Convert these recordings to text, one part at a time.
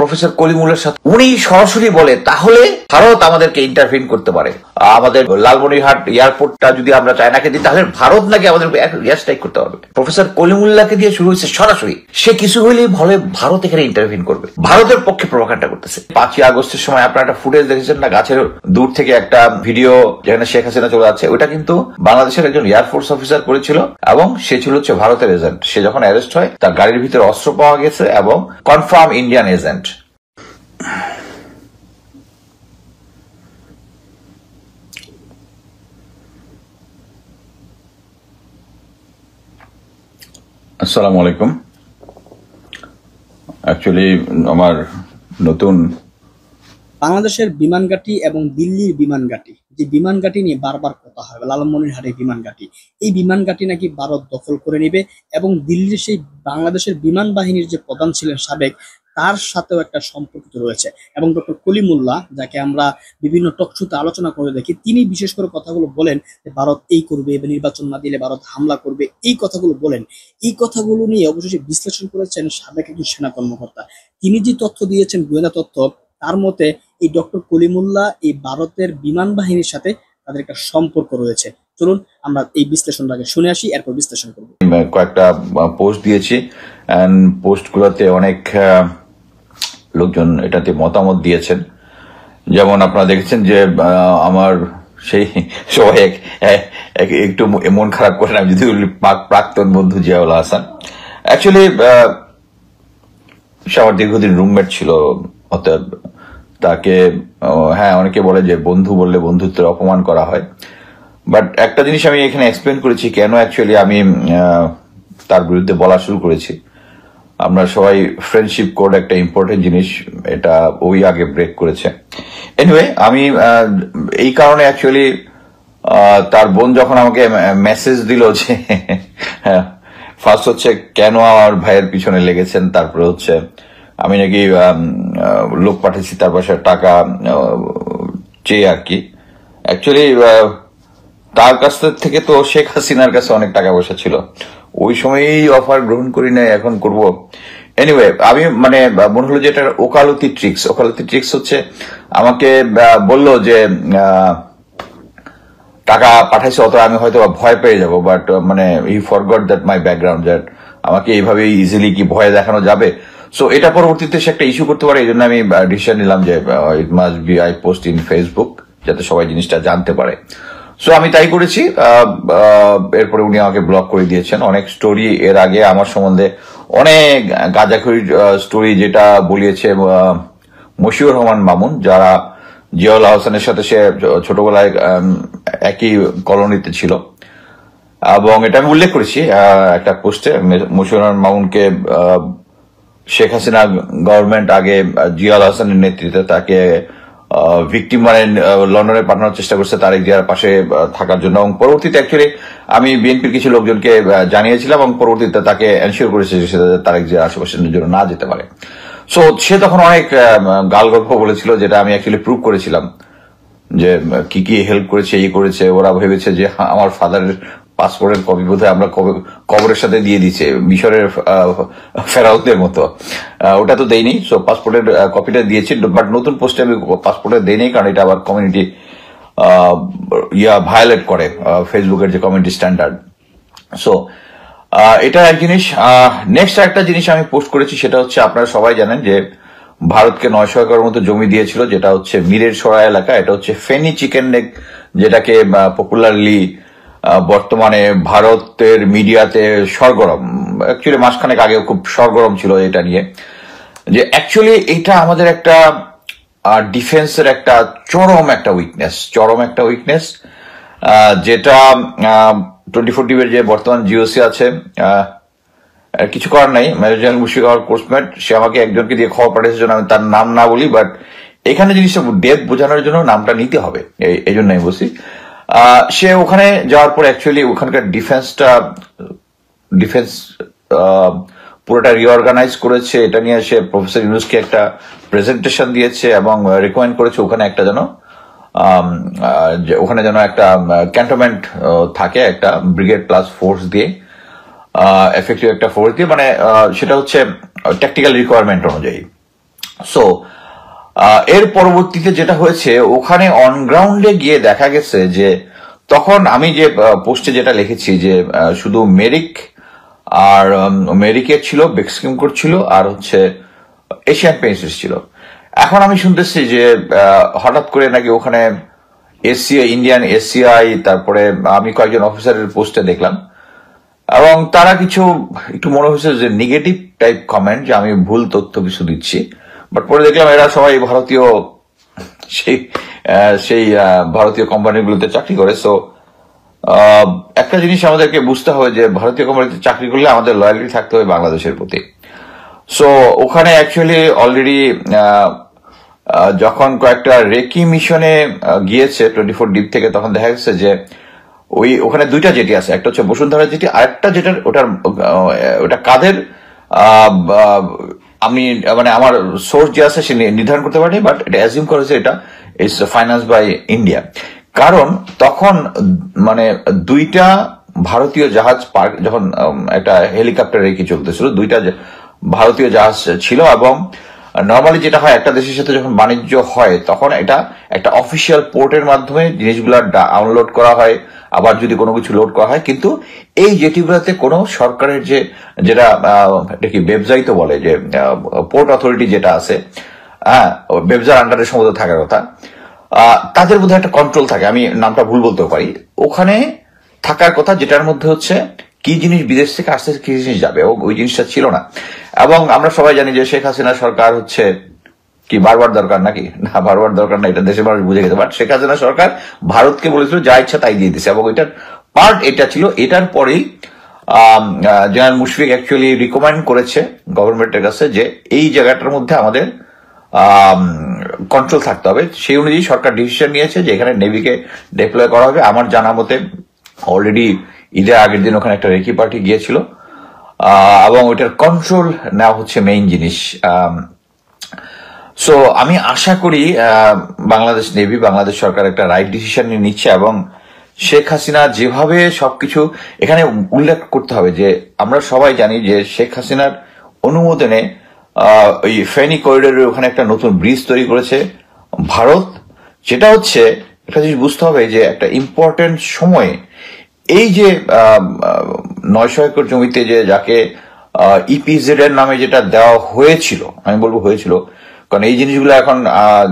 Professor কলিমুল্লাহর সাথে উনি সরাসরি বলে তাহলে ভারত আমাদেরকে ইন্টারভিন করতে পারে, আমাদের লালমনিরহাট এয়ারপোর্টটা যদি আমরা চায়নাকে দিই তাহলে ভারত নাকি আমাদের এয়ার স্ট্রাইক করতে পারবে। প্রফেসর কলিমুল্লাহকে দিয়ে শুরু হয়েছে সরাসরি, সে কিছু হইলেই বলে ভারত এখানে ইন্টারভিন করবে, ভারতের পক্ষে প্রভাকাণ্ডা করতেছে। 5ই আগস্টের সময় আপনারা একটা ফুটেজ দেখেছেন না, গাছের দূর থেকে একটা ভিডিও যেখানে শেখ হাসিনা চলে যাচ্ছে, ওটা কিন্তু বাংলাদেশের একজন এয়ারফোর্স অফিসার করেছিল এবং সে ছিল হচ্ছে ভারতের এজেন্ট। সে যখন অ্যারেস্ট হয় তার গাড়ির ভিতরে অস্ত্র পাওয়া গেছে এবং কনফার্ম ইন্ডিয়ান এজেন্ট। আসসালামু আলাইকুম। অ্যাকচুয়ালি আমার নতুন বাংলাদেশের বিমান ঘাঁটি এবং দিল্লির বিমান ঘাঁটি, যে বিমান ঘাঁটি নিয়ে বারবার কথা হয়, লালমনিরহাটের বিমান ঘাঁটি, এই বিমান ঘাঁটি নাকি ভারত দখল করে নেবে এবং দিল্লির সেই বাংলাদেশের বিমান বাহিনীর যে প্রধান ছিলেন সাবেক, তার সাথেও একটা সম্পর্কিত রয়েছে। এবং ডক্টর কলিমুল্লাহ, যাকে আমরা বিভিন্ন টকশোতে আলোচনা করে দেখি, তিনি বিশেষ করে কথাগুলো বলেন যে ভারত এই করবে, নির্বাচন না দিলে ভারত হামলা করবে, এই কথাগুলো বলেন। এই কথাগুলো নিয়ে অবশেষে বিশ্লেষণ করেছেন সাবেক একজন সেনা কর্মকর্তা। তিনি যে তথ্য দিয়েছেন, গোয়েন্দা তথ্য, তার মতে এই ডক্টর কলিমুল্লাহ এই ভারতের বিমান বাহিনীর সাথে তাদের একটা সম্পর্ক রয়েছে। চলুন আমরা এই বিশ্লেষণটাকে শুনে আসি, এরপর বিশ্লেষণ করব। কয়েকটা পোস্ট দিয়েছি, পোস্টগুলোতে অনেক লোকজন এটাতে মতামত দিয়েছেন। যেমন আপনারা দেখেছেন যে আমার সেই সবাই একটু মন খারাপ করে না, যদি প্রাক্তন বন্ধু জিয়াউল হাসান, অ্যাকচুয়ালি সে আমার দীর্ঘদিন রুমমেট ছিল, অতএব তাকে হ্যাঁ অনেকে বলে যে বন্ধু বললে বন্ধুত্বের অপমান করা হয়, বাট একটা জিনিস আমি এখানে এক্সপ্লেন করেছি কেন অ্যাকচুয়ালি আমি তার বিরুদ্ধে বলা শুরু করেছি। আমরা সবাই ফ্রেন্ডশিপ কোড একটা ইম্পর্টেন্ট জিনিস, এটা ওই আগে ব্রেক করেছে। এনিওয়ে আমি এই কারণে অ্যাকচুয়ালি তার বোন যখন আমাকে মেসেজ দিল যে ফার্স্ট হচ্ছে কেন আমার ভাইয়ের পিছনে লেগেছেন, তারপরে হচ্ছে আমি নাকি লোক পাঠিয়েছি তার পাশে টাকা চেয়ে আর কি। অ্যাকচুয়ালি তার কাছ থেকে তো শেখ হাসিনার কাছে অনেক টাকা পয়সা ছিল, ওই সময়ই অফার গ্রহণ করি না, এখন করব। এনিওয়ে আমি মানে মনে হলো যে এটা ওকালতি ট্রিক্স হচ্ছে, আমাকে বললো যে টাকা পাঠাইছে অত আমি হয়তো ভয় পেয়ে যাবো, বাট মানে he forgot that my background, that আমাকে এইভাবে ইজিলি কি ভয় দেখানো যাবে। সো এটা পরবর্তীতে সে একটা ইস্যু করতে পারে, এই জন্য আমি ডিসিশন নিলাম যে it must be I post in Facebook, যাতে সবাই জিনিসটা জানতে পারে। সো আমি তাই করেছি। এরপরে উনি আমাকে ব্লক করে দিয়েছেন। অনেক স্টোরি এর আগে আমার সম্বন্ধে, অনেক গাঁজাখড়ির স্টোরি যেটা বলিয়েছে মশিউর রহমান মামুন, যারা জিয়াউল হাসানের সাথে সে ছোটবেলায় একই কলোনিতে ছিল, এবং এটা আমি উল্লেখ করেছি একটা পোস্টে। মশিউর রহমান মামুনকে শেখ হাসিনা গভর্নমেন্ট আগে জিয়াউল হাসানের নেতৃত্বে তাকে ভিকটিম মানে লন্ডনে পাঠানোর চেষ্টা করছে তারেক জিয়ার পাশে থাকার জন্য, এবং পরবর্তীতে অ্যাকচুয়ালি আমি বিএনপির কিছু লোকজনকে জানিয়েছিলাম এবং পরবর্তীতে তাকে এনশিওর করেছে যে সে তারেক জিয়ার আশেপাশের জন্য না যেতে পারে। সো সে তখন অনেক গাল গল্প বলেছিল, যেটা আমি অ্যাকচুয়ালি প্রুভ করেছিলাম যে কি কি হেল্প করেছে, এই করেছে। ওরা ভেবেছে যে আমার ফাদারের পাসপোর্টের কপি বোধহয় আমরা কবরের সাথে দিয়ে দিচ্ছে, মিশরের ফেরাউদের মতো। ওটা তো দেয়নি, সো পাসপোর্টের কপিটা দিয়েছি, বাট নতুন পোস্টে আমি পাসপোর্টের দেয়নি, কারণ এটা আবার কমিউনিটি ভায়োলেট করে ফেসবুকের যে কমিউনিটি স্ট্যান্ডার্ড। সো এটা এক জিনিস। নেক্সট একটা জিনিস আমি পোস্ট করেছি, সেটা হচ্ছে আপনারা সবাই জানেন যে ভারতকে 900 একর মতো জমি দিয়েছিল, যেটা হচ্ছে মীরের সরাই এলাকা। এটা হচ্ছে ফেনী চিকেন নেক, যেটাকে পপুলারলি বর্তমানে ভারতের মিডিয়াতে সরগরম, অ্যাকচুয়ালি মাসখানেক আগেও খুব সরগরম ছিল এটা নিয়ে, যে অ্যাকচুয়ালি এটা আমাদের একটা ডিফেন্সের একটা চরম একটা উইকনেস, যেটা 24 টিভির যে বর্তমান জিওসি আছে, কিছু করার নাই, মেজর জেনারেল মুশফিকুর কোর্সমেট, সে আমাকে একজনকে দিয়ে খবর পাঠিয়েছে, জন্য আমি তার নাম না বলি, বাট এখানে জিনিসটা ডেপ বোঝানোর জন্য নামটা নিতে হবে, এই জন্য আমি বলছি। সে ওখানে যাওয়ার পর অ্যাকচুয়ালি ওখানকার ডিফেন্স পুরোটা রিঅর্গানাইজ করেছে। এটা নিয়ে সে প্রফেসর ইউনুসকে একটা প্রেজেন্টেশন দিয়েছে এবং রিকমেন্ড করেছে ওখানে একটা যেন একটা ক্যান্টনমেন্ট থাকে, একটা ব্রিগেড প্লাস ফোর্স দিয়ে, এফেক্টিভ একটা ফোর্স দিয়ে, মানে সেটা হচ্ছে ট্যাকটিক্যাল রিকোয়ারমেন্ট অনুযায়ী। সো এর পরবর্তীতে যেটা হয়েছে, ওখানে অন গ্রাউন্ডে গিয়ে দেখা গেছে যে তখন আমি যে পোস্টে যেটা লিখেছি যে শুধু মেরিক আর মেরিকের ছিল, বেক্সিম কোড ছিল, আর হচ্ছে এশিয়ান পেইন্টস ছিল। এখন আমি শুনতেছি যে হঠাৎ করে নাকি ওখানে এসিআই, ইন্ডিয়ান এসিআই, তারপরে আমি কয়েকজন অফিসারের পোস্টে দেখলাম, এবং তারা কিছু একটু মনে হয়েছে যে নেগেটিভ টাইপ কমেন্ট, যে আমি ভুল তথ্য কিছু দিচ্ছি। বাট পরে দেখলাম এরা সবাই ভারতীয়, সেই সেই ভারতীয় কোম্পানিগুলোতে চাকরি করে। সো একটা জিনিস আমাদেরকে বুঝতে হবে যে ভারতীয় কোম্পানিতে চাকরি করলে আমাদের লয়ালিটি থাকতে হবে বাংলাদেশের প্রতি। সো ওখানে অ্যাকচুয়ালি অলরেডি যখন কয়েকটা রেকি মিশনে গিয়েছে 24 ডিপ থেকে, তখন দেখা গেছে যে ওখানে দুইটা জেটি আছে, একটা হচ্ছে বসুন্ধরা জেটি, আর একটা যেটা ওটা কাদের আমি মানে আমার সোর্স যে আছে সে নির্ধারণ করতে পারিনি, বাট এটা অ্যাজিউম করেছে এটা ইজ ফাইন্যান্স বাই ইন্ডিয়া। কারণ তখন মানে দুইটা ভারতীয় জাহাজ যখন একটা হেলিকপ্টার রেখে চলতেছিল, দুইটা ভারতীয় জাহাজ ছিল। এবং নর্মালি যেটা হয়, একটা দেশের সাথে যখন বাণিজ্য হয় তখন এটা একটা অফিসিয়াল পোর্টের মাধ্যমে জিনিসগুলো আনলোড করা হয়, আবার যদি কোনো কিছু লোড করা হয়। কিন্তু এই জেটিগুলোতে কোনো সরকারের যেটা কি ব্যবসায়ী তো বলে যে পোর্ট অথরিটি যেটা আছে, হ্যাঁ, ব্যবসার আন্ডারে সম্ভবত থাকার কথা, তাদের মধ্যে একটা কন্ট্রোল থাকে, আমি নামটা ভুল বলতেও পারি, ওখানে থাকার কথা, যেটার মধ্যে হচ্ছে কি জিনিস বিদেশ থেকে আসতে কি জিনিস যাবে, ওই জিনিসটা ছিল না। এবং আমরা সবাই জানি যে শেখ হাসিনা সরকার হচ্ছে কি বারবার দরকার নাকি, না বারবার দরকার না, এটা দেশের মানুষ বুঝে গেছে। বাট শেখ হাসিনা সরকার ভারতকে বলেছিল যা ইচ্ছা তাই দিয়ে দিছে, এবং এটার পার্ট এটা ছিল। এটার পরেই জেনারেল মুশফিক অ্যাকচুয়ালি রিকমেন্ড করেছে গভর্নমেন্টের কাছে যে এই জায়গাটার মধ্যে আমাদের কন্ট্রোল থাকতে হবে। সেই অনুযায়ী সরকার ডিসিশন নিয়েছে যে এখানে নেভিকে ডিপ্লয় করা হবে। আমার জানা মতে অলরেডি ঈদের আগের দিন ওখানে একটা রেকি পার্টি গিয়েছিল, এবং ওইটার কন্ট্রোল নেওয়া হচ্ছে মেইন জিনিস। সো আমি আশা করি বাংলাদেশ নেভি, বাংলাদেশ সরকার একটা রাইট ডিসিশন নিচ্ছে, এবং শেখ হাসিনা যেভাবে সবকিছু, এখানে উল্লেখ করতে হবে যে আমরা সবাই জানি যে শেখ হাসিনার অনুমোদনে ওই ফেনী করিডোরের ওখানে একটা নতুন ব্রিজ তৈরি করেছে ভারত। যেটা হচ্ছে একটা জিনিস বুঝতে হবে যে একটা ইম্পর্টেন্ট সময়ে এই যে 900 একর জমিতে যে যাকে ইপিজেড এর নামে যেটা দেওয়া হয়েছিল, আমি বলবো হয়েছিল, কারণ এই জিনিসগুলো এখন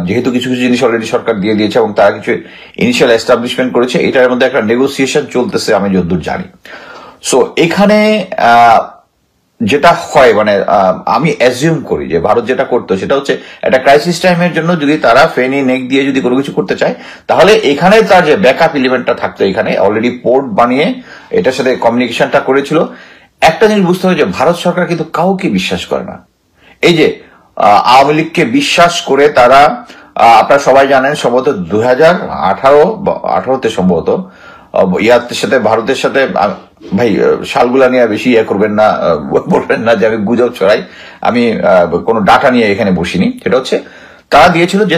যেহেতু কিছু কিছু জিনিস অলরেডি সরকার দিয়ে দিয়েছে এবং তারা কিছু ইনিশিয়াল এস্টাবলিশমেন্ট করেছে, এটার মধ্যে একটা নেগোসিয়েশন চলতেছে আমি যতদূর জানি। সো এখানে যেটা হয়, মানে আমি অ্যাজিউম করি যে ভারত যেটা করতো সেটা হচ্ছে একটা ক্রাইসিস টাইমের জন্য যদি তারা ফেনী নেক দিয়ে যদি কোনো কিছু করতে চায়, তাহলে এখানে তার যে ব্যাকআপ এলিমেন্টটা থাকতো, এখানে অলরেডি পোর্ট বানিয়ে এটার সাথে কমিউনিকেশনটা করেছিল। একটা জিনিস বুঝতে হবে যে ভারত সরকার কিন্তু কাউকে বিশ্বাস করে না। এই যে আওয়ামী লীগকে বিশ্বাস করে তারা, আপনারা সবাই জানেন সম্ভবত 2018-তে সম্ভবত ইয়াদের সাথে, ভারতের সাথে, ভাই সালগুলা নিয়ে বেশি করবেন না, বলবেন না যে আমি গুজব ছড়াই, আমি কোনো ডাটা নিয়ে এখানে বসিনি। সেটা হচ্ছে তারা দিয়েছিল যে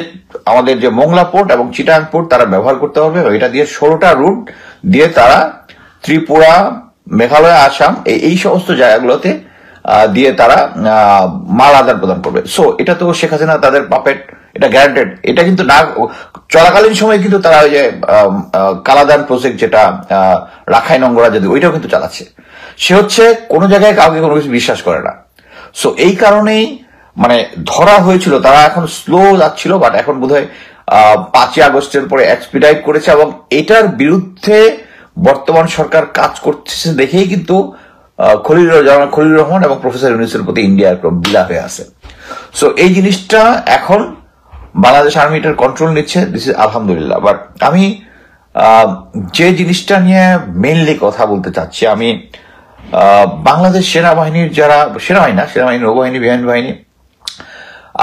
আমাদের যে মোংলা পোর্ট এবং চিটাং পোর্ট তারা ব্যবহার করতে হবে, এটা দিয়ে 16টা রুট দিয়ে তারা ত্রিপুরা, মেঘালয়, আসাম এই সমস্ত জায়গাগুলোতে দিয়ে তারা মাল আদান প্রদান করবে। সো এটা তো শেখ হাসিনা তাদের পাপেট, এটা গ্যারান্টেড। এটা কিন্তু না চলাকালীন সময় কিন্তু তারা ওই যে কালাদান প্রজেক্ট যেটা রাখাইন অঙ্গরাজ্য, ওইটাও কিন্তু চালাচ্ছে। সে হচ্ছে কোনো জায়গায় কাউকে কোনো কিছু বিশ্বাস করে না। সো এই কারণেই মানে ধরা হয়েছিল, তারা এখন স্লো যাচ্ছিল, বাট এখন বোধহয় 5ই আগস্টের পরে এক্সপিডাইট করেছে, এবং এটার বিরুদ্ধে বর্তমান সরকার কাজ করতেছে দেখেই কিন্তু খলিলুর রহমান এবং প্রফেসর ইউনূসের প্রতি ইন্ডিয়া বিলা হয়ে আছে। সো এই জিনিসটা এখন বাংলাদেশ আর্মি এটার কন্ট্রোল নিচ্ছে, দিস ইজ আলহামদুলিল্লাহ। বাট আমি যে জিনিসটা নিয়ে মেইনলি কথা বলতে চাচ্ছি, আমি বাংলাদেশ সেনাবাহিনীর যারা, সেনাবাহিনী, নৌবাহিনী, বিমান বাহিনী,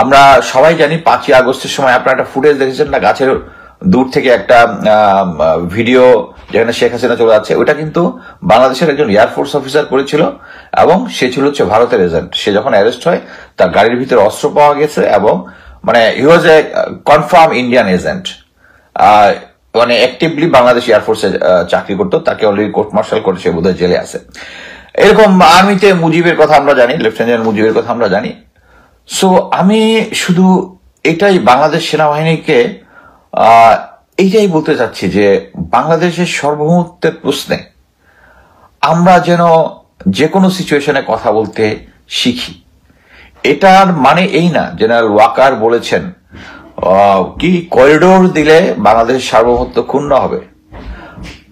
আমরা সবাই জানি 5ই আগস্টের সময় আপনারা একটা ফুটেজ দেখেছেন না, গাছের দূর থেকে একটা ভিডিও যেখানে শেখ হাসিনা চলে যাচ্ছে, ওটা কিন্তু বাংলাদেশের একজন এয়ারফোর্স অফিসার করেছিল, এবং সে ছিল হচ্ছে ভারতের এজেন্ট। সে যখন অ্যারেস্ট হয় তার গাড়ির ভিতরে অস্ত্র পাওয়া গেছে, এবং মানে হি ওয়াজ এ কনফার্ম ইন্ডিয়ান এজেন্ট, মানে অ্যাক্টিভলি বাংলাদেশ এয়ারফোর্সে চাকরি করতো। তাকে অলরেডি কোর্ট মার্শাল করে সে বোধহয় জেলে আছে। এরকম আর্মিতে মুজিবের কথা আমরা জানি, লেফটেন্যান্ট মুজিবের কথা আমরা জানি। সো আমি শুধু এটাই বাংলাদেশ সেনাবাহিনীকে আহ, এইটাই বলতে চাচ্ছি যে বাংলাদেশের সার্বভৌমত্বের প্রশ্নে আমরা যেন যে কোনো সিচুয়েশনে কথা বলতে শিখি। এটার মানে এই না, জেনারেল ওয়াকার বলেছেন কি করিডোর দিলে বাংলাদেশের সার্বভৌমত্ব ক্ষুণ্ণ হবে,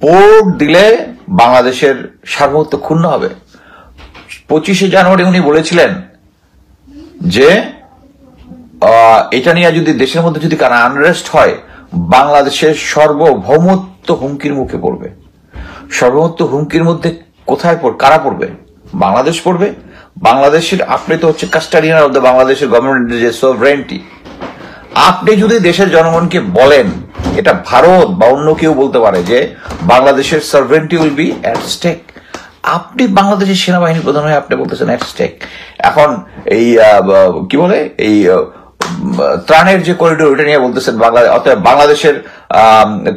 পোর্ট দিলে বাংলাদেশের সার্বভৌমত্ব ক্ষুণ্ণ হবে। 25শে জানুয়ারি উনি বলেছিলেন যে এটা নিয়ে যদি দেশের মধ্যে যদি কারো আনরেস্ট হয়, বাংলাদেশের সার্বভৌমত্ব হুমকির মুখে পড়বে। সার্বভৌমত্ব হুমকির মধ্যে কোথায় কারা পড়বে? বাংলাদেশ পড়বে। বাংলাদেশের আপনি তো হচ্ছে কাস্টাডিয়ান অব দ্য বাংলাদেশের গভর্নমেন্টের যে সভরেন্টি, আপনি যদি দেশের জনগণকে বলেন, এটা ভারত বা অন্য কেউ বলতে পারে যে বাংলাদেশের sovereignty will be at stake, আপনি বাংলাদেশের সেনাবাহিনী প্রধান হয়ে আপনি বলতেছেন অ্যাট স্টেক। এখন এই কি বলে এই ত্রাণের যে করিডোর, ওইটা নিয়ে বলতেছেন অতএব বাংলাদেশের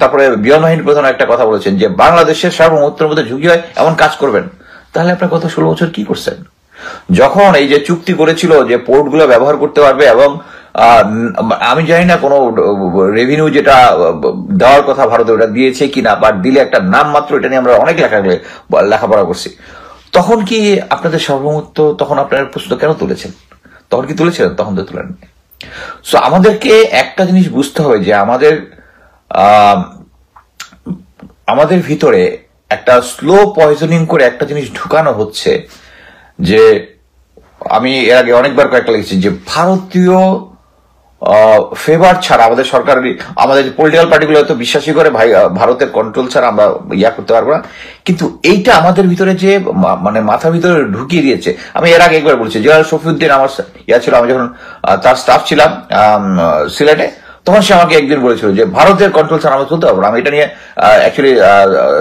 তারপরে বিমান বাহিনী প্রধান একটা কথা বলেছেন যে বাংলাদেশের সার্বভৌমত্বের মধ্যে ঝুঁকি হয় এমন কাজ করবেন। তাহলে আপনার গত 16 বছর কি করছেন? যখন এই যে চুক্তি করেছিল যে পোর্টগুলো ব্যবহার করতে পারবে এবং আমি জানি না কোনো রেভিনিউ যেটা দেওয়ার কথা ভারতে ওটা দিয়েছে কিনা, বাট দিলে একটা নাম মাত্র, এটা নিয়ে আমরা অনেক লেখাপড়া করছি। তখন কি আপনাদের সার্বভৌমত্ব, তখন আপনার প্রশ্ন কেন তুলেছেন? তখন কি তুলেছিলেন? তখন তো তুলেন। সো আমাদেরকে একটা জিনিস বুঝতে হবে যে আমাদের ভিতরে একটা স্লো পয়জনিং করে একটা জিনিস ঢুকানো হচ্ছে যে আমি এর আগে অনেকবার কয়েকটা লিখেছি যে ভারতীয় ফেভার ছাড়া আমাদের সরকারের আমাদের পলিটিক্যাল পার্টিগুলো এত বিশ্বাসী করে ভারতের কন্ট্রোল ছাড়া আমরা করতে পারবো না। কিন্তু এইটা আমাদের ভিতরে যে মানে মাথার ভিতরে ঢুকিয়ে দিয়েছে। আমি এর আগে একবার বলছি, জেনারেল শফিউদ্দিন আমার ছিল, আমি যখন তার স্টাফ ছিলাম সিলেটে, তখন সে আমাকে একদিন বলেছিল যে ভারতের কন্ট্রোল ছাড়া আমরা চলতে পারবো না। আমি এটা নিয়ে অ্যাকচুয়ালি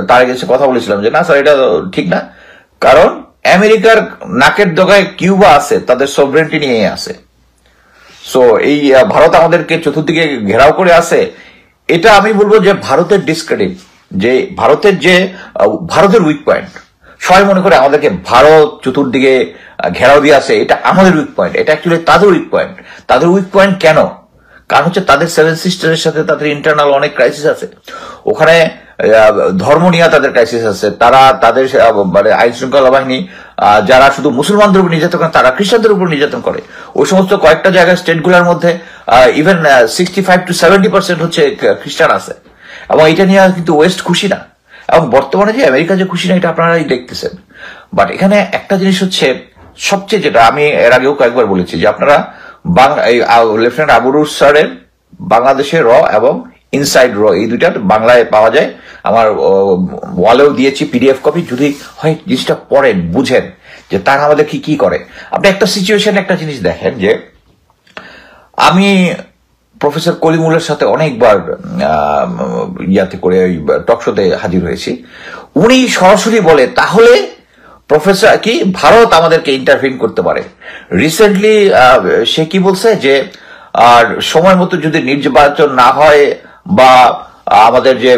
তার এগেন্সে কথা বলেছিলাম যে না স্যার, এটা ঠিক না, কারণ আমেরিকার নাকের ডগায় কিউবা আছে, তাদের সভরেন্টি নিয়ে আছে। সো এই ভারত আমাদেরকে চতুর্দিকে ঘেরাও করে আছে। এটা আমি বলবো যে ভারতের ডিসক্রেডিট, যে ভারতের উইক পয়েন্ট। সবাই মনে করে আমাদেরকে ভারত চতুর্দিকে ঘেরাও দিয়ে আছে, এটা আমাদের উইক পয়েন্ট। এটা অ্যাকচুয়ালি তাদের উইক পয়েন্ট। তাদের উইক পয়েন্ট কেন? কারণ হচ্ছে তাদের 7 সিস্টারের সাথে তাদের ইন্টারনাল অনেক ক্রাইসিস আছে। ওখানে ধর্ম নিয়ে তাদের ক্রাইসিস আছে। তারা তাদের মানে আইন শৃঙ্খলা বাহিনী যারা শুধু মুসলমানদের উপর নির্যাতন করে, তারা খ্রিস্টানদের উপর নির্যাতন করে। ওই সমস্ত কয়েকটা জায়গায় স্টেটগুলোর মধ্যে ইভেন 65 to 70% হচ্ছে খ্রিস্টান আছে। এবং এটা নিয়ে কিন্তু ওয়েস্ট খুশি না, এবং বর্তমানে যে আমেরিকা যে খুশি না, এটা আপনারাই দেখতেছেন। বাট এখানে একটা জিনিস হচ্ছে সবচেয়ে, যেটা আমি এর আগেও কয়েকবার বলেছি, যে আপনারা লেফটেন্যান্ট আবুরুস স্যারের বাংলাদেশের র এবং ইনসাইড র, এই দুইটা বাংলায় পাওয়া যায়। আমার ওয়ালেও দিয়েছি পিডিএফ কপি, যদি হয় জিনিসটা পড়েন, বুঝেন যে তারা আমাদের কি করে। আপনি একটা সিচুয়েশন একটা জিনিস দেখেন যে আমি প্রফেসর কলিমুলের সাথে অনেকবার ইয়াতে করে টকশোতে হাজির হয়েছি। উনি সরাসরি বলে তাহলে প্রফেসর কি ভারত আমাদেরকে ইন্টারভিন করতে পারে। রিসেন্টলি সে কি বলছে যে আর সময় মতো যদি নির্বাচন না হয় বা আমাদের যে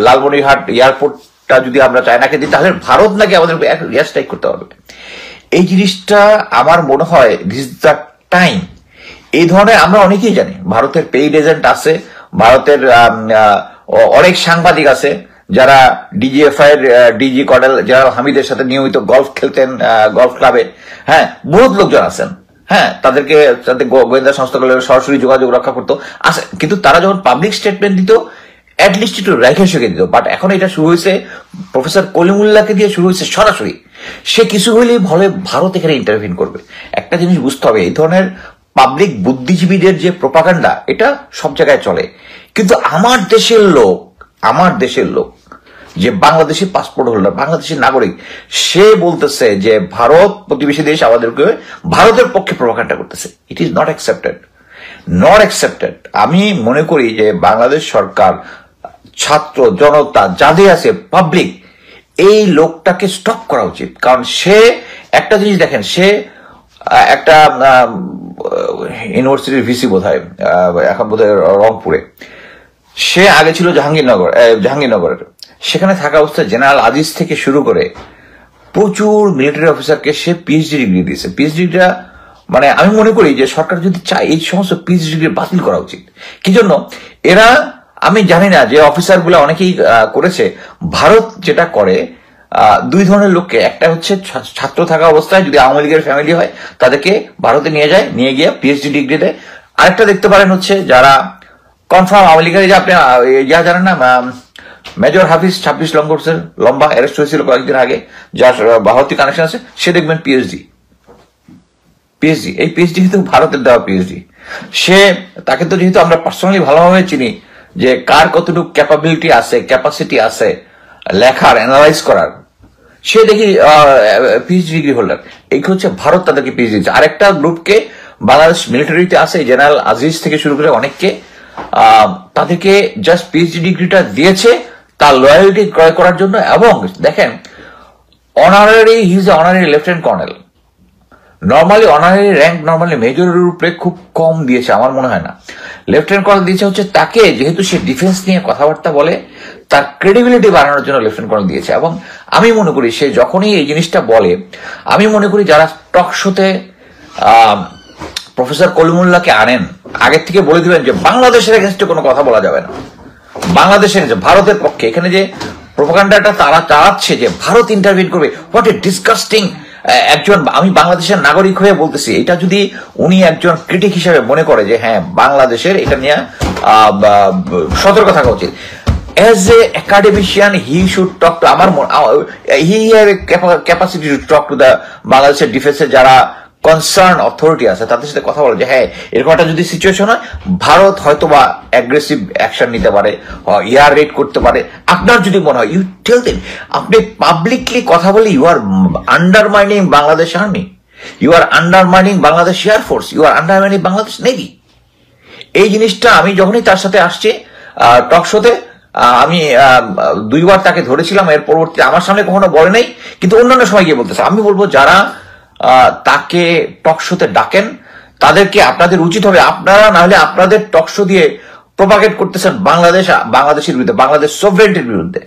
লালমনিরহাট এয়ারপোর্টটা যদি আমরা চায়নাকে দিই, তাহলে ভারত নাকি আমাদের এয়ার স্ট্রাইক করতে হবে। এই জিনিসটা আমার মনে হয় দিস দ্য টাইম। এই ধরনের আমরা অনেকেই জানি, ভারতের পেইড এজেন্ট আছে, ভারতের অনেক সাংবাদিক আছে যারা ডিজিএফআই এর ডিজি কর্নেল জেনারেল হামিদের সাথে নিয়মিত গলফ খেলতেন গলফ ক্লাবে। হ্যাঁ, বহুত লোকজন আছেন। হ্যাঁ, তাদেরকে গোয়েন্দা সংস্থাগুলো সরাসরি যোগাযোগ রক্ষা করতো আছে, কিন্তু তারা যখন পাবলিক স্টেটমেন্ট দিত অ্যাটলিস্ট একটু রেখে শেখে দিত। বাট এখন এটা শুরু হয়েছে প্রফেসর কলিমুল্লাহকে দিয়ে শুরু হয়েছে সরাসরি। সে কিছু হলেই বলে ভারত এখানে ইন্টারভিন করবে। একটা জিনিস বুঝতে হবে, এই ধরনের পাবলিক বুদ্ধিজীবীদের যে প্রোপাগান্ডা, এটা সব জায়গায় চলে। কিন্তু আমার দেশের লোক যে বাংলাদেশি পাসপোর্ট হোল্ডার, বাংলাদেশের নাগরিক, সে বলতেছে যে ভারত প্রতিবেশী দেশ আমাদেরকে ভারতের পক্ষে প্রোপাগান্ডা করতেছে। It is not accepted. আমি মনে করি যে বাংলাদেশ সরকার, ছাত্র জনতা যাদের আছে, পাবলিক, এই লোকটাকে স্টপ করা উচিত। কারণ সে একটা জিনিস দেখেন, সে একটা ইউনিভার্সিটির ভিসি বোধ হয়, এখন বোধ হয় রংপুরে। সে আগে ছিল জাহাঙ্গীরনগরের। সেখানে থাকা অবস্থায় জেনারেল আজিজ থেকে শুরু করে প্রচুর মিলিটারি অফিসারকে সে পিএইচডি ডিগ্রি দিয়েছে। পিএইচডিটা মানে আমি মনে করি যে সরকার যদি চায় এই সমস্ত পিএইচডি ডিগ্রি বাতিল করা উচিত। কি জন্য? এরা, আমি জানি না যে অফিসার গুলা অনেকেই করেছে। ভারত যেটা করে, দুই ধরনের লোককে, একটা হচ্ছে ছাত্র থাকা অবস্থায় যদি আওয়ামী লীগের ফ্যামিলি হয় তাদেরকে ভারতে নিয়ে যায়, নিয়ে গিয়ে পিএইচডি ডিগ্রি দেয়। আরেকটা দেখতে পারেন হচ্ছে যারা কনফার্ম আওয়ামী লীগের, যে আপনি যা জানেন না, মেজর হাফিজ 26 লঙ্গোর্সের লম্বা অ্যারেস্ট হয়েছিল কয়েকদিন আগে, যার ভারতীয় কানেকশন আছে, সে দেখবেন পিএইচডি। এই পিএইচডি কিন্তু ভারতের দেওয়া পিএইচডি। তাকে তো যেহেতু আমরা পার্সোনালি ভালোভাবে চিনি যে কার কতটুকু ক্যাপাবিলিটি আছে, ক্যাপাসিটি আছে লেখার, অ্যানালাইজ করার, সে দেখি পিএইচডি ডিগ্রি হোল্ডার। এই হচ্ছে ভারত তাদেরকে পিএইচডি দিচ্ছে। আরেকটা গ্রুপকে বাংলাদেশ মিলিটারিতে আছে, জেনারেল আজিজ থেকে শুরু করে অনেককে, তাদেরকে জাস্ট পিএইচডি ডিগ্রিটা দিয়েছে তার লয়ালিটি ক্রয় করার জন্য। এবং দেখেন, honorary, he is honorary lieutenant colonel. Normally honorary rank normally মেজরের উপরে খুব কম দিয়েছে, আমার মনে হয় না। লেফটেন্যান্ট কর্নেল দিয়েছে হচ্ছে তাকে, যেহেতু সে ডিফেন্স নিয়ে কথাবার্তা বলে, তার ক্রেডিবিলিটি বাড়ানোর জন্য লেফটেন্যান্ট কর্নেল দিয়েছে। এবং আমি মনে করি সে যখনই এই জিনিসটা বলে, আমি মনে করি যারা টক শোতে প্রফেসর কলিমুল্লাহকে আনেন, আগের থেকে বলে দিবেন যে বাংলাদেশের এগেনস্টে কোনো কথা বলা যাবে না, বাংলাদেশের ভারতের পক্ষে। এখানে যে প্রোপাগান্ডাটা তারা চালাচ্ছে যে ভারত ইন্টারভিউ করবে, হোয়াট এ ডিসকাস্টিং। একজন, আমি বাংলাদেশের নাগরিক হয়ে বলতেছি, এটা যদি উনি একজন ক্রিটিক হিসেবে মনে করে যে হ্যাঁ বাংলাদেশের এটা নিয়ে সতর্ক থাকা উচিত, as a academician he should talk to he have a capacity to talk to the বাংলাদেশের ডিফেন্সের যারা কনসার্ন অথরিটি আছে, তাদের সাথে কথা বলে যে হ্যাঁ এরকম একটা যদি সিচুয়েশন হয়, ভারত হয়তো বা অ্যাগ্রেসিভ অ্যাকশন নিতে পারে, এয়ার রেড করতে পারে। আপনার যদি মনে হয়, ইউ টেল দেম। আপনি পাবলিকলি কথা বলে you are undermining Bangladesh army, you are undermining Bangladesh air force, you are undermining Bangladesh navy. এই জিনিসটা আমি যখনই তার সাথে আসছি টক শোতে, আমি 2 বার তাকে ধরেছিলাম, এর পরবর্তী আমার সামনে কখনো বলে নাই, কিন্তু অন্যান্য সময় গিয়ে বলতেছে। আমি বলবো যারা তাকে টক শোতে ডাকেন তাদেরকে, আপনাদের উচিত হবে, আপনারা না হলে আপনাদের টক শো দিয়ে প্রপাগেট করতেছেন বাংলাদেশের বিরুদ্ধে, বাংলাদেশ সভরেন্টির বিরুদ্ধে।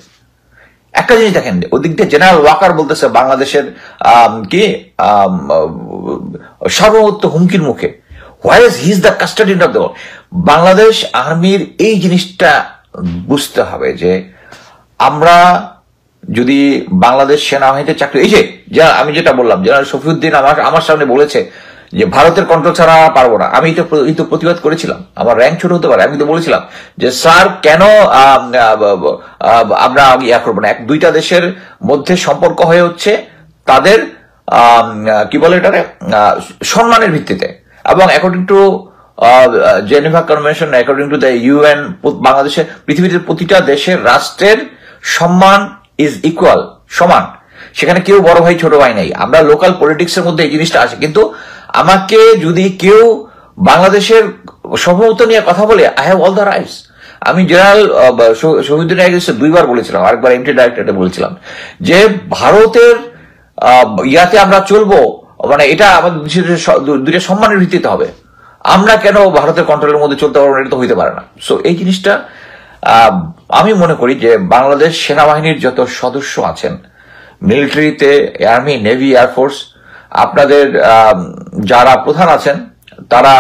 একটা জিনিস দেখেন, ওদিক দিয়ে জেনারেল ওয়াকার বলতেছে বাংলাদেশের কি সার্বভৌমত্ব হুমকির মুখে। Where he is the custodian of the world. Bangladesh আর্মির এই জিনিসটা বুঝতে হবে যে আমরা যদি বাংলাদেশ সেনাবাহিনীতে চাকরি, এই যে আমি যেটা বললাম, জেনারেল শফিউদ্দিন আমার সামনে বলেছে যে ভারতের কন্ট্রোল ছাড়া পারবো না। আমি তো প্রতিবাদ করেছিলাম, আমার র্যাঙ্ক ছোট হতে পারে, আমি তো বলেছিলাম যে স্যার কেন আমরা ইয়া করবো না। 2টা দেশের মধ্যে সম্পর্ক হয়ে হচ্ছে তাদের কি বলে এটারে সম্মানের ভিত্তিতে, এবং according to Geneva convention, according to the UN, বাংলাদেশের পৃথিবীর প্রতিটা দেশের রাষ্ট্রের সম্মান ইজ ইকুয়াল, সমান। সেখানে কেউ বড় ভাই ছোট ভাই নাই। আমরা লোকাল পলিটিক্স এর মধ্যে এই জিনিসটা আছে, কিন্তু আমাকে যদি কেউ বাংলাদেশের সার্বভৌমত্ব নিয়ে কথা বলে, I have all the rights. আমি জেনারেল শহীদুদ্দিন 2 বার বলেছিলাম, আরেকবার এমটি ডাইরেক্টরে বলেছিলাম যে ভারতের ইয়াতে আমরা চলবো, মানে এটা আমাদের দুইটা সম্মানের ভিত্তিতে হবে। আমরা কেন ভারতের কন্ট্রোলের মধ্যে চলতে পারবো, এটা তো হইতে পারে না। সো এই জিনিসটা আমি মনে করি যে বাংলাদেশ সেনাবাহিনীর যত সদস্য আছেন, মিলিটারিতে, আর্মি, নেভি, এয়ারফোর্স, আপনাদের যারা প্রধান আছেন, তারা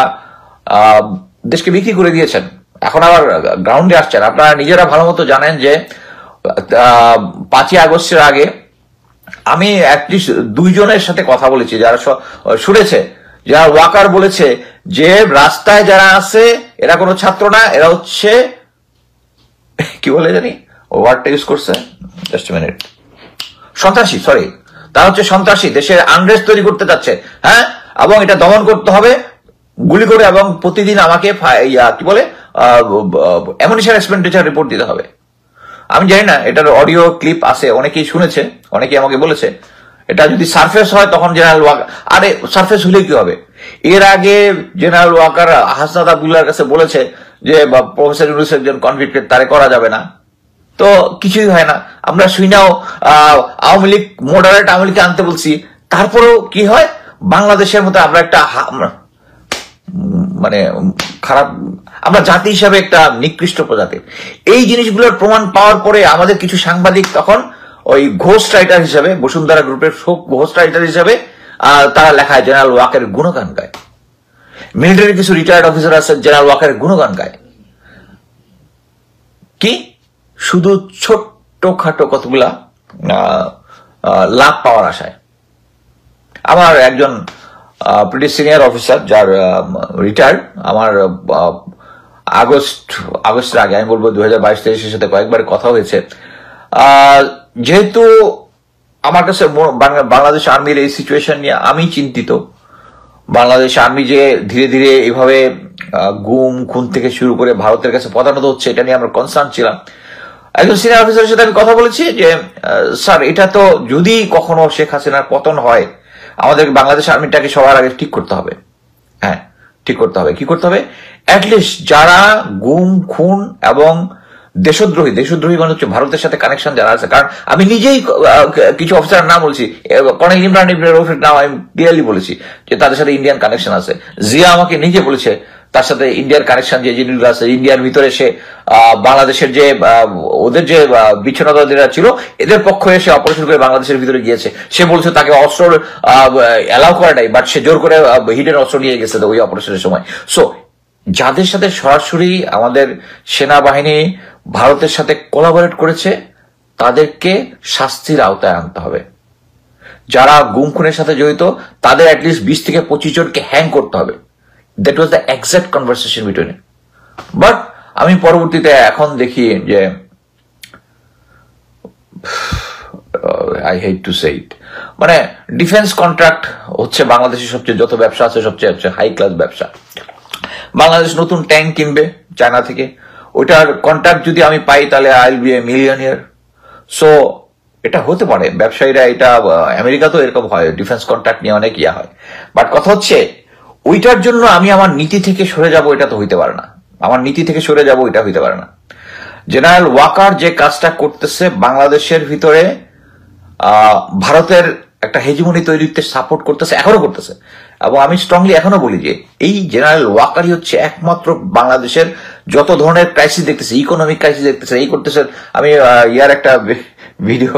দেশকে বিক্রি করে দিয়েছেন, এখন আবার গ্রাউন্ডে আসছেন। আপনারা নিজেরা ভালো মতো জানেন যে 5ই আগস্টের আগে আমি অ্যাটলিস্ট 2 জনের সাথে কথা বলেছি যারা শুনেছে, যারা ওয়াকার বলেছে যে রাস্তায় যারা আছে এরা কোনো ছাত্র না, এরা হচ্ছে কি বলে জানি ওয়ার্ডটা ইউজ করছে, জাস্ট মিনিট, সন্ত্রাসী। সরি, তারা হচ্ছে সন্ত্রাসী, দেশের আনরেস্ট তৈরি করতে যাচ্ছে, হ্যাঁ, এবং এটা দমন করতে হবে গুলি করে, এবং প্রতিদিন আমাকে কি বলে অ্যামুনিশন এক্সপেন্ডিচার রিপোর্ট দিতে হবে। আমি জানি না, এটার অডিও ক্লিপ আছে, অনেকেই শুনেছে, অনেকেই আমাকে বলেছে এটা যদি সারফেস হয় তখন জেনারেল ওয়াকার, আরে সারফেস হলে কি হবে? এর আগে জেনারেল ওয়াকার হাসনাত আব্দুল্লাহর কাছে বলেছে যে প্রফেসর ইউনূস একজন কনভিক্টেড, তারে করা যাবে না, তো কিছুই হয় না। আমরা শুনাও আওয়ামী লীগ, মডারেট আওয়ামী লীগকে আনতে বলছি, তারপরেও কি হয়? বাংলাদেশের মতো আমরা একটা মানে খারাপ, আমরা জাতি হিসাবে একটা নিকৃষ্ট প্রজাতির। এই জিনিসগুলোর প্রমাণ পাওয়ার পরে আমাদের কিছু সাংবাদিক তখন ওই ঘোস্ট রাইটার হিসাবে, বসুন্ধরা গ্রুপের ঘোস্ট রাইটার হিসাবে তারা লেখায় জেনারেল ওয়াকারের গুণগান গায়। মিলিটারি কিছু রিটায়ার্ড অফিসার আছে জেনারেল ওয়াকারের গুণগান গায়। কি শুধু ছোট্ট খাটো কতগুলা লাভ পাওয়ার আশায়। আমার একজন প্রিটি সিনিয়র অফিসার যার রিটায়ার্ড, আমার আগস্টের আগে, আমি বলবো 2022-23-এর সাথে কয়েকবার কথা হয়েছে। যেহেতু আমার কাছে বাংলাদেশ আর্মির এই সিচুয়েশন নিয়ে আমি চিন্তিত, বাংলাদেশ আর্মি যে ধীরে ধীরে এভাবে গুম খুন থেকে শুরু করে ভারতের কাছে পদানত হচ্ছে, এটা নিয়ে আমরা কনসার্ন ছিলাম। একজন সিনিয়র অফিসারের সাথে আমি কথা বলেছি যে স্যার, এটা তো যদি কখনো শেখ হাসিনার পতন হয়, আমাদের বাংলাদেশ আর্মিটাকে সবার আগে ঠিক করতে হবে। হ্যাঁ, ঠিক করতে হবে। কি করতে হবে? অ্যাটলিস্ট যারা গুম খুন এবং দেশদ্রোহী মানে হচ্ছে ভারতের সাথে কানেকশন যারা আছে, কারণ আমি নিজেই কিছু অফিসারের নাম বলছি, কর্নেল ইমরান ইবনে রফিক নাম আমি ক্লিয়ারলি বলেছি যে তাদের সাথে ইন্ডিয়ান কানেকশন আছে। জিয়া আমাকে নিজে বলেছে তার সাথে ইন্ডিয়ার কানেকশন যে জিনিসগুলো আছে, ইন্ডিয়ার ভিতরে সে বাংলাদেশের যে ওদের যে বিচ্ছিন্নতাবাদীরা ছিল এদের পক্ষ এসে অপারেশন করে বাংলাদেশের ভিতরে গিয়েছে। সে বলছে তাকে অস্ত্র অ্যালাউ করা নাই, বাট সে জোর করে হিডেন অস্ত্র নিয়ে গেছে ওই অপারেশনের সময়। সো যাদের সাথে সরাসরি আমাদের সেনাবাহিনী ভারতের সাথে কোলাবোরেট করেছে তাদেরকে শাস্তির আওতায় আনতে হবে। যারা গুম খুনের সাথে জড়িত তাদের অ্যাটলিস্ট 20 থেকে 25 জনকে হ্যাং করতে হবে। That was the exact conversation between. But আমি পরবর্তীতে এখন দেখি যে আই হেট টু সে ইট, মানে ডিফেন্স কন্ট্রাক্ট হচ্ছে বাংলাদেশের সবচেয়ে, যত ব্যবসা আছে সবচেয়ে হাই ক্লাস ব্যবসা। বাংলাদেশ নতুন ট্যাঙ্ক কিনবে চায়না থেকে, ওইটার কন্ট্রাক্ট যদি আমি পাই তাহলে I will B A millionaire. So এটা হতে পারে, ব্যবসায়ীরা এটা, আমেরিকাতেও এরকম হয়, ডিফেন্স কন্ট্রাক্ট নিয়ে অনেক ইয়া হয়। বাট কথা হচ্ছে ওইটার জন্য আমি আমার নীতি থেকে সরে যাব, এটা তো হইতে পারে না। আমার নীতি থেকে সরে যাব এটা হইতে পারে না। জেনারেল ওয়াকার যে কাজটা করতেছে বাংলাদেশের ভিতরে ভারতের একটা হেজিমনি তৈরিতে সাপোর্ট করতেছে, এখনো করতেছে। এবং আমি স্ট্রংলি এখনো বলি যে এই জেনারেল ওয়াকারই হচ্ছে একমাত্র বাংলাদেশের যত ধরনের ক্রাইসিস দেখতেছে, ইকোনমিক ক্রাইসিস দেখতেছে, এই করতেছে। আমি ইয়ার একটা ভিডিও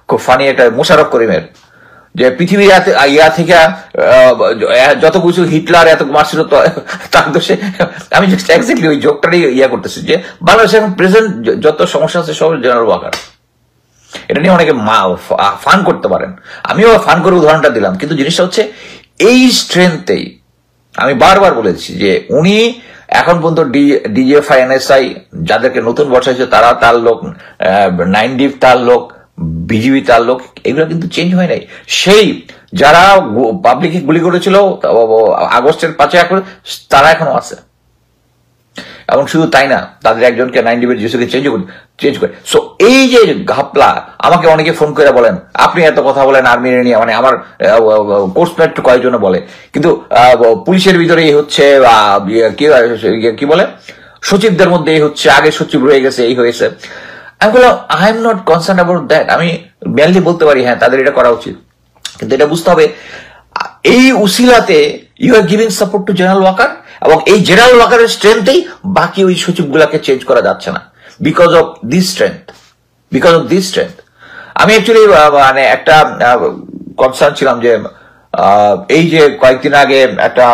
খুব ফানি, একটা মোশাররফ করিমের, যে পৃথিবীর ইয়া থেকে যত কিছু হিটলার এত মারছিল তার দোষে, আমি এক্স্যাক্টলি ওই জোকটারই ইয়া করতেছি যে বাংলাদেশে এখন প্রেজেন্ট যত সমস্যা আছে সব জেনারেল ওয়াকার। এটা নিয়ে অনেকে ফান করতে পারেন, আমিও ফান করে উদাহরণটা দিলাম, কিন্তু জিনিসটা হচ্ছে এই স্ট্রেংথেই আমি বারবার বলেছি যে উনি এখন পর্যন্ত ডিজিএফআই এনএসআই যাদেরকে নতুন বসাইছে তারা তার লোক, 9ডিভ তার লোক, বিজিবি তার লোক, এগুলো কিন্তু চেঞ্জ হয় নাই। সেই যারা পাবলিকে গুলি করেছিল আগস্টের 5 আগস্ট তারা এখনো আছে। এবং শুধু তাই না, তাদের একজনকে 9ডিভের জিসুকে চেঞ্জ করে। সো এই যে ঘাপলা, আমাকে অনেকে ফোন করে বলেন আপনি এত কথা বলেন আর্মি নিয়ে, মানে আমার কোর্সমেট কয়েকজন বলে, কিন্তু পুলিশের ভিতরে এই হচ্ছে কি বলে সচিবদের মধ্যে এই হচ্ছে, আগে সচিব রয়ে গেছে, এই হয়েছে। আমি বললাম I am not concern about that. আমি মেনলি বলতে পারি হ্যাঁ তাদের এটা করা উচিত, কিন্তু এটা বুঝতে হবে এই উসিলাতে you are giving support to general Waker, এবং এই জেনারেল ওয়াকারের স্ট্রেংথেই বাকি ওই সচিবগুলাকে চেঞ্জ করা যাচ্ছে না, বিকজ অফ দিস স্ট্রেংথ। আমি অ্যাকচুয়ালি মানে একটা কনসার্ন ছিলাম যে এই যে কয়েকদিন আগে একটা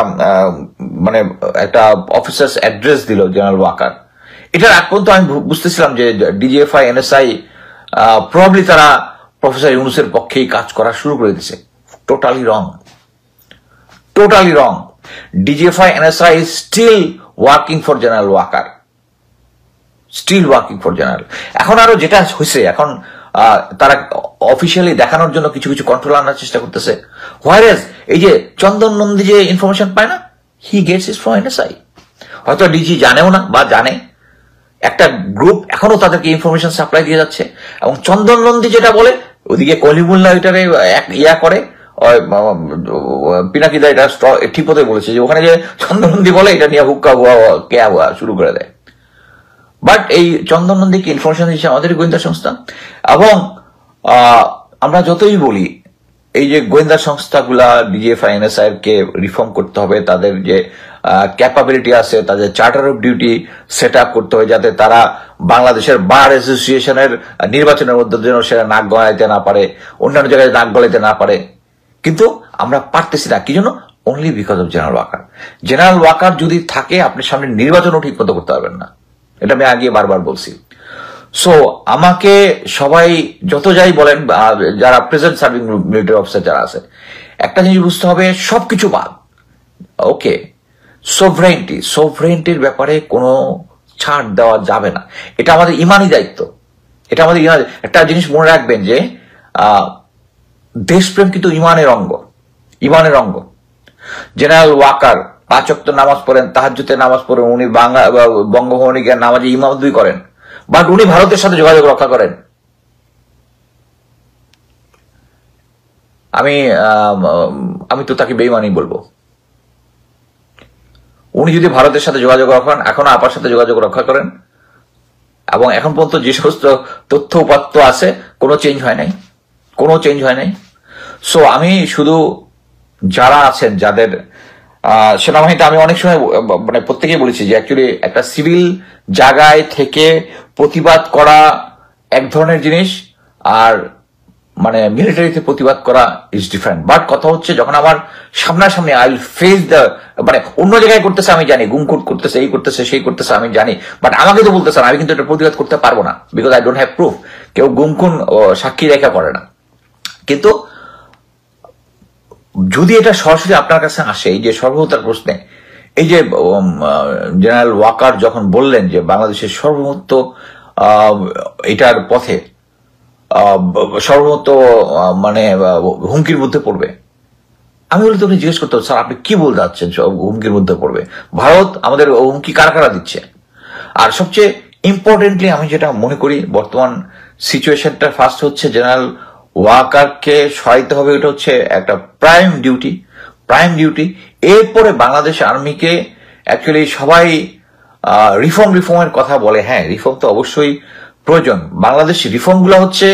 মানে একটা অফিসার্স অ্যাড্রেস দিল জেনারেল ওয়াকার, এটার আগ পর্যন্ত আমি বুঝতেছিলাম যে ডিজিএফআই এনএসআই প্রবাবলি তারা প্রফেসর ইউনূসের পক্ষেই কাজ করা শুরু করে দিয়েছে। Totally wrong. DGFI NSI is still working for General Walker. এখন আরো যেটা হয়েছে, এখন তারা অফিসিয়ালি দেখানোর জন্য কিছু কন্ট্রোল আনার চেষ্টা করতেছে। হোয়ারেজ এই যে চন্দন নন্দী যে ইনফরমেশন পায় না, he gets it from NSI। হয়তো ডিজি জানেও না, বা জানে একটা গ্রুপ এখনো তাদেরকে ইনফরমেশন সাপ্লাই দিয়ে যাচ্ছে। এবং চন্দন নন্দী যেটা বলে ওদিকে কলিমুল্লাহ এটারে ইয়া করে, পিনাকিদা এটা ঠিক মতো বলেছে যে ওখানে যে চন্দননন্দী বলে এটা নিয়ে হুক্কা হুয়া শুরু করে দেয়। বাট এই চন্দননন্দীকে ইনফরমেশন দিচ্ছে আমাদের গোয়েন্দা সংস্থা। এবং আমরা যতই বলি এই যে গোয়েন্দা সংস্থাগুলা ডিজিএফআই এনএসআই কে রিফর্ম করতে হবে, তাদের যে ক্যাপাবিলিটি আছে, তাদের charter of duty set up করতে হবে, যাতে তারা বাংলাদেশের বার অ্যাসোসিয়েশনের নির্বাচনের মধ্যে যেন সেটা নাক গলাইতে না পারে, অন্যান্য জায়গায় নাক গলাইতে না পারে। কিন্তু আমরা পারতেছি না, কি জন্য? Only because of general Waker. General Waker যদি থাকে আপনি সামনে নির্বাচনও ঠিক মতো করতে পারবেন না, এটা আমি আগে বারবার বলছি। সো আমাকে সবাই যত যাই বলেন, যারা প্রেজেন্ট সার্ভিং মিলিটারি অফিসার যারা আছে, একটা জিনিস বুঝতে হবে, সবকিছু বাদ, ওকে, সোভরেন্টির ব্যাপারে কোনো ছাড় দেওয়া যাবে না। এটা আমাদের ইমানি দায়িত্ব, এটা আমাদের একটা জিনিস মনে রাখবেন যে দেশপ্রেম কিন্তু ইমানের অঙ্গ। জেনারেল ওয়াকার 5 ওয়াক্ত নামাজ পড়েন, তাহাজ্জুদে নামাজ পড়েন, উনি বঙ্গভবনে গিয়ে নামাজে ইমামতি করেন, বাট উনি ভারতের সাথে যোগাযোগ রক্ষা করেন। আমি তো তাকে বেঈমানি বলবো। উনি যদি ভারতের সাথে যোগাযোগ রাখেন, এখনো আপার সাথে যোগাযোগ রক্ষা করেন, এবং এখন পর্যন্ত যে সমস্ত তথ্য উপাত্ত আছে কোনো চেঞ্জ হয় নাই। সো আমি শুধু যারা আছেন, যাদের সেনাবাহিনীতে, আমি অনেক সময় মানে প্রত্যেকেই বলেছি যে অ্যাকচুয়ালি একটা সিভিল জায়গায় থেকে প্রতিবাদ করা এক ধরনের জিনিস, আর মানে মিলিটারিতে প্রতিবাদ করা ইজ ডিফারেন্ট। বাট কথা হচ্ছে, যখন আমার সামনাসামনি আই উইল ফেস দ্য, মানে অন্য জায়গায় করতেছে আমি জানি, গুমকুট করতেছে, এই করতেছে, সেই করতেছে আমি জানি, বাট আমাকে তো বলতেছে না, আমি কিন্তু এটা প্রতিবাদ করতে পারবো না, because I don't have proof. কেউ গুমকুন সাক্ষী রেখা করে না। কিন্তু যদি এটা সরাসরি আপনার কাছে আসে, এই যে সর্বহত্যার প্রশ্নে, এই যে জেনারেল ওয়াকার যখন বললেন যে বাংলাদেশের সর্বমত্ত এটার পথে সর্বমত্ত মানে হুমকির মধ্যে পড়বে, আমি বলি তোকে জিজ্ঞেস করতে হবে, স্যার আপনি কি বলতে চাচ্ছেন হুমকির মধ্যে পড়বে? ভারত আমাদের হুমকি কারা দিচ্ছে? আর সবচেয়ে ইম্পর্টেন্টলি আমি যেটা মনে করি, বর্তমান সিচুয়েশনটা ফার্স্ট হচ্ছে জেনারেল ওয়াকারকে সহায়তা হবে, এটা হচ্ছে একটা প্রাইম ডিউটি। এরপরে বাংলাদেশ আর্মিকে অ্যাকচুয়ালি সবাই রিফর্মের কথা বলে, হ্যাঁ রিফর্ম তো অবশ্যই প্রয়োজন। বাংলাদেশ রিফর্মগুলো হচ্ছে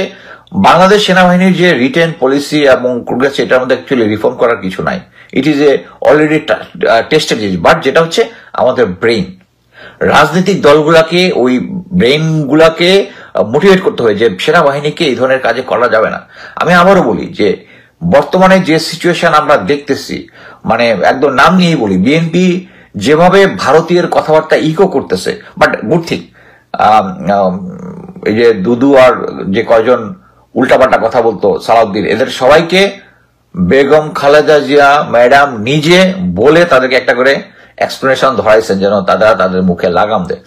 বাংলাদেশ সেনাবাহিনীর যে রিটেন পলিসি এবং প্রোগ্রেস, এটার মধ্যে অ্যাকচুয়ালি রিফর্ম করার কিছু নাই। It is a already tested জিনিস। বাট যেটা হচ্ছে আমাদের ব্রেইন, রাজনৈতিক দলগুলাকে, ওই ব্রেইন গুলাকে মোটিভেট করতে হবে যে সেনাবাহিনীকে এই ধরনের কাজে করা যাবে না। আমি আবারও বলি যে বর্তমানে যে সিচুয়েশন আমরা দেখতেছি, মানে একদম নাম নিয়েই বলি, বিএনপি যেভাবে ভারতীয় কথাবার্তা ইকো করতেছে, বাট গুড থিং, এই যে দুদু আর যে কয়জন উল্টাপাল্টা কথা বলতো, সালাউদ্দিন, এদের সবাইকে বেগম খালেদা জিয়া ম্যাডাম নিজে বলে তাদেরকে একটা করে এক্সপ্লেনেশন ধরাইছেন যেন তাদের মুখে লাগাম দেয়।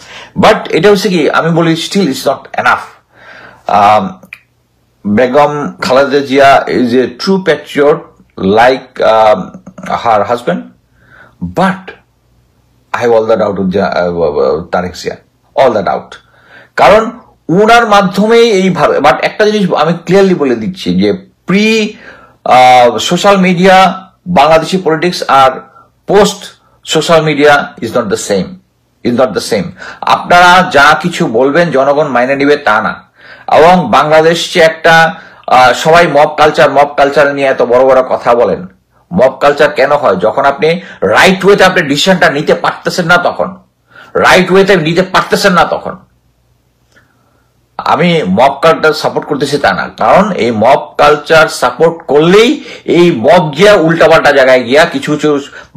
বাট এটা হচ্ছে কি, আমি বলি still it's not enough. Begum Khaleda Zia is a true patriot like her husband, but I have all the doubt with Tarique Zia, all the doubt, কারণ উনার মাধ্যমে এই ভাবে। বাট একটা জিনিস আমি ক্লিয়ারলি বলে দিচ্ছি যে pre social media Bangladeshi politics আর post social media is not the same. আপনারা যা কিছু বলবেন জনগণ মাইনে নিবে তা না। এবং বাংলাদেশ যে একটা সবাই মব কালচার নিয়ে এত বড় বড় কথা বলেন। মব কালচার কেন হয়? যখন আপনি রাইট ওয়েতে আপনি ডিসিশনটা নিতে পারতেছেন না, তখন আমি মব কালচার সাপোর্ট করতেছি তা না, কারণ এই মব কালচার সাপোর্ট করলেই এই মব গিয়া উল্টাপাল্টা জায়গায় গিয়া কিছু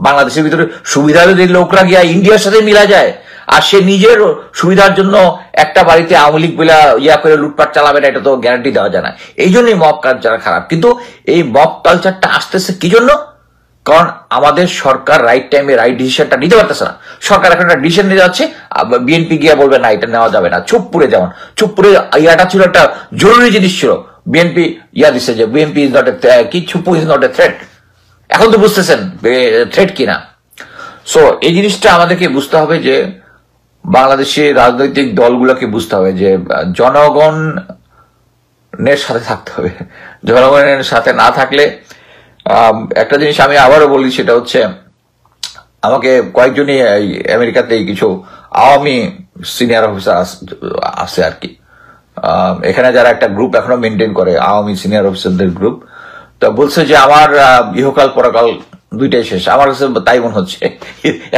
বাংলাদেশের ভিতরে সুবিধাবাদী লোকরা গিয়া ইন্ডিয়ার সাথে মিলা যায়, আর সে নিজের সুবিধার জন্য একটা বাড়িতে আওয়ামী লীগ বলে করে লুটপাট চালাবে না, এটা তো গ্যারান্টি দেওয়া যায় না। এই জন্যই মব কালচার খারাপ। কিন্তু এই মব কালচারটা আসতেছে কি জন্য? কারণ আমাদের সরকার রাইট টাইমে রাইট ডিসিশনটা নিতে পারতেছে না। সরকার এখন একটা ডিসিশন নিতে যাচ্ছে, বিএনপি গিয়ে বলবে না এটা নেওয়া যাবে না। চুপপুরে ইয়াটা ছিল একটা জরুরি জিনিস ছিল, বিএনপি দিচ্ছে যে বিএনপি ইজ নট কি Chuppu is not a threat. এখন তো বুঝতেছেন থ্রেট কিনা। সো এই জিনিসটা আমাদেরকে বুঝতে হবে যে বাংলাদেশের রাজনৈতিক দলগুলোকে বুঝতে হবে যে জনগণের সাথে থাকতে হবে। জনগণের সাথে না থাকলে একটা জিনিস আমি আবারও বলি, সেটা হচ্ছে আমাকে কয়েকজনই আমেরিকাতে কিছু আওয়ামী সিনিয়র অফিসার আছে আর কি, এখানে যারা একটা গ্রুপ এখনো মেনটেন করে, আওয়ামী সিনিয়র অফিসারদের গ্রুপ, তো বলছে যে আমার ইহকাল পরকাল দুইটাই শেষ। আমার কাছে তাই মনে হচ্ছে।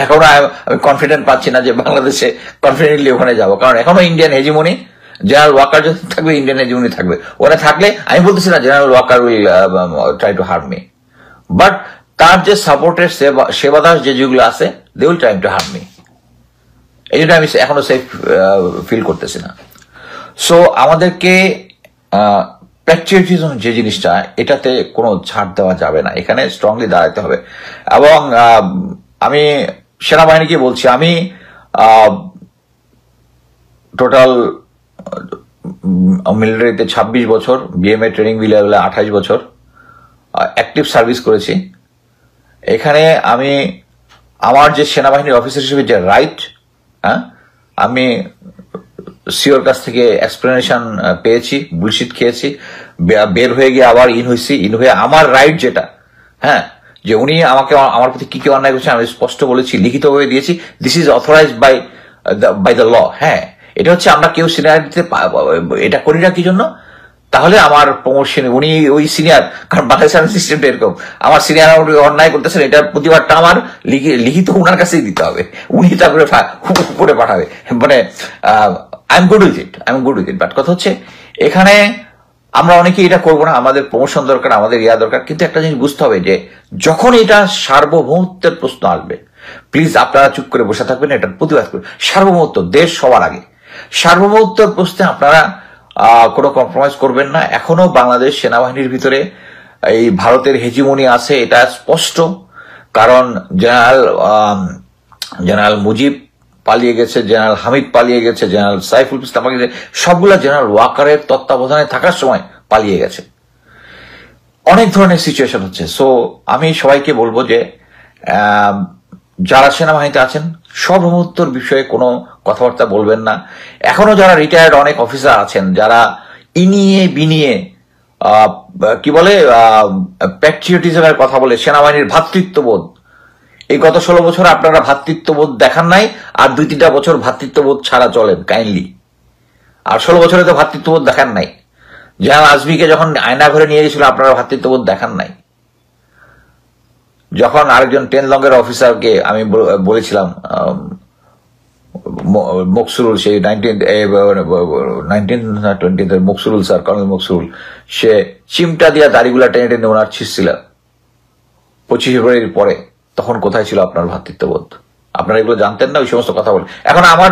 এখনো আমি কনফিডেন্ট পাচ্ছি না যে বাংলাদেশে কনফিডেন্টলি ওখানে যাবো, কারণ এখনো ইন্ডিয়ান হেজিমনি, জেনারেল ওয়াকার যদি থাকবে ইন্ডিয়ান হেজিমনি থাকবে। ওখানে থাকলে আমি বলতেছি না general Waker will try to harm me, but তার যে সাপোর্টের সেবাদাস যেগুলো আছে they will try to harm me. এই জন্য আমি এখনো সেফ ফিল করতেছি না। সো আমাদেরকে প্যাট্রিয়টিজম যে জিনিসটা, এটাতে কোনো ছাড় দেওয়া যাবে না, এখানে স্ট্রংলি দাঁড়াতে হবে। এবং আমি সেনাবাহিনীকে বলছি, আমি টোটাল মিলিটারিতে 26 বছর, বিএমএ ট্রেনিং লেভেলে 28 বছর অ্যাক্টিভ সার্ভিস করেছি। এখানে আমি আমার যে সেনাবাহিনীর অফিসার হিসেবে যে রাইট, আমি সিওর কাছ থেকে এক্সপ্লেনেশন পেয়েছি, বুলশিট খেয়েছি, বের হয়ে গিয়ে আবার ইন হয়ে আমার রাইট যেটা, যে উনি আমাকে আমার প্রতি কি কি অন্যায় করেছেন আমি স্পষ্ট বলেছি, লিখিতভাবে দিয়েছি। This is authorised by the law. এটা হচ্ছে আমরা কেউ সিনিয়রিটিতে এটা করি না কি জন্য, তাহলে আমার প্রমোশন উনি ওই সিনিয়র, কারণ বাংলাদেশের সিস্টেমটা এরকম, আমার সিনিয়র অন্যায় করতেছেন, এটার প্রতিবাদটা আমার লিখিত উনার কাছেই দিতে হবে, উনি তারপরে করে পাঠাবে। মানে I am good with it, but কথা হচ্ছে এখানে আমরা অনেকে এটা করবো না, আমাদের প্রমোশন দরকার, আমাদের দরকার, কিন্তু একটা জিনিস বুঝতে হবে যে যখন এটা সার্বভৌমত্বের প্রশ্ন আসবে, প্লিজ আপনারা চুপ করে বসে থাকবেন, এটার প্রতিবাদ করবেন। সার্বভৌমত্ব, দেশ সবার আগে, সার্বভৌমত্বের প্রশ্নে আপনারা কোনো কম্প্রোমাইজ করবেন না। এখনো বাংলাদেশ সেনাবাহিনীর ভিতরে এই ভারতের হেজিমনি আছে, এটা স্পষ্ট। কারণ জেনারেল মুজিব পালিয়ে গেছে, জেনারেল হামিদ পালিয়ে গেছে, জেনারেল সাইফুল ইসলাম পালিয়ে গেছে, সবগুলা জেনারেল ওয়াকারের তত্ত্বাবধানে থাকার সময় পালিয়ে গেছে। অনেক ধরনের সিচুয়েশন হচ্ছে। সো আমি সবাইকে বলবো যে যারা সেনাবাহিনীতে আছেন সার্বভৌমত্বর বিষয়ে কোনো কথাবার্তা বলবেন না। এখনো যারা রিটায়ার্ড অনেক অফিসার আছেন, যারা ইনিয়ে বিনিয়ে কি বলে প্যাট্রিয়টিজমের কথা বলে, সেনাবাহিনীর ভ্রাতৃত্ববোধ, এই গত 16 বছর আপনারা ভ্রাতৃত্ববোধ দেখান নাই, আর 2-3টা বছর ভ্রাতৃত্ববোধ ছাড়া চলেন কাইন্ডলি। আর 16 বছরে তো ভ্রাতৃত্ববোধ দেখান নাই। জেনারেল আজমিকে যখন আয়না ঘরে নিয়ে গেছিল আপনারা ভ্রাতৃত্ববোধ দেখান নাই। যখন আরেকজন 10 লঙ্গের অফিসারকে আমি বলেছিলাম, মকসুরুল, সেই 1920 মকসুরুল স্যার, কর্নেল মকসুরুল, সে চিমটা দিয়া দাড়িগুলা টেনে টেনে ওনার ছিঁড়ছিল 25 ফেব্রুয়ারির পরে, তখন কোথায় ছিল আপনার ভ্রাতৃত্ববোধ? আপনারা এগুলো জানতেন না, ওই সমস্ত কথা বলে। এখন আমার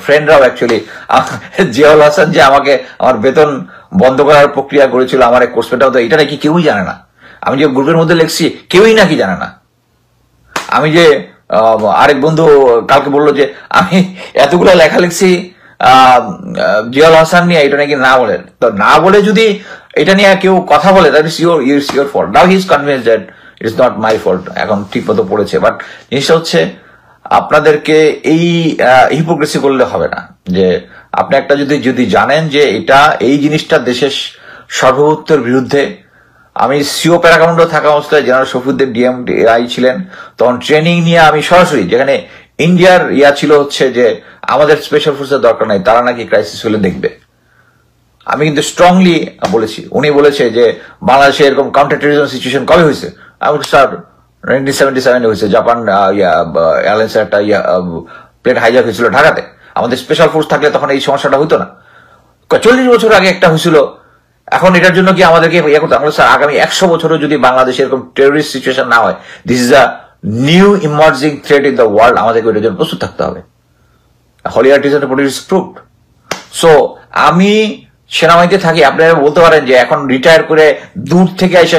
ফ্রেন্ডরাও অ্যাকচুয়ালি, জিয়াউল হাসান যে আমাকে আমার বেতন বন্ধ করার প্রক্রিয়া করেছিল, আমার এক কোর্সমেটাও, তো এটা নাকি কেউই জানে না। আমি যে গ্রুপের মধ্যে লিখছি কেউই নাকি জানে না। আমি যে আরেক বন্ধু কালকে বললো যে আমি এতগুলো লেখা লিখছি জিয়াউল হাসান নিয়ে, এটা নাকি না বলেন। তো না বলে যদি এটা নিয়ে কেউ কথা বলে, that is your fault. Now he is convinced that it is not my fault, এখন ঠিক মতো পড়েছে। বাট জিনিসটা হচ্ছে আপনাদেরকে এই হিপোক্রেসি করলে হবে না, যে আপনি একটা যদি জানেন যে এটা এই জিনিসটা দেশের সার্বভৌমত্বের বিরুদ্ধে। আমি সিও প্যারাকমান্ডো থাকা অবস্থায় জেনারেল শফিউদ্দিন ডিএমআই ছিলেন, তখন ট্রেনিং নিয়ে আমি সরাসরি, যেখানে ইন্ডিয়ার ছিল হচ্ছে যে আমাদের স্পেশাল ফোর্সের দরকার নাই, তারা নাকি ক্রাইসিস হলে দেখবে। আমি কিন্তু স্ট্রংলি বলেছি। উনি বলেছে যে বাংলাদেশে এরকম কাউন্টার টেররিজম সিচুয়েশন কবে হয়েছে? আমি স্যার 1977 হয়েছে, জাপান এয়ারলাইন্সের একটা প্লেন হাইজ্যাক হয়েছিল ঢাকাতে। আমাদের স্পেশাল ফোর্স থাকলে তখন এই সমস্যাটা হতো না। 40 বছর আগে একটা হয়েছিল, এখন এটার জন্য কি আমাদেরকে ইয়ে করতে? আমরা স্যার আগামী 100 বছরও যদি বাংলাদেশে এরকম টেররিস্ট সিচুয়েশন না হয়, this is a new emerging threat in the world, আমাদেরকে ওইটার জন্য প্রস্তুত থাকতে হবে। প্রুভড। সো আমি সেনাবাহিনীতে থাকি, আপনারা বলতে পারেন যে এখন রিটায়ার করে দূর থেকে এসে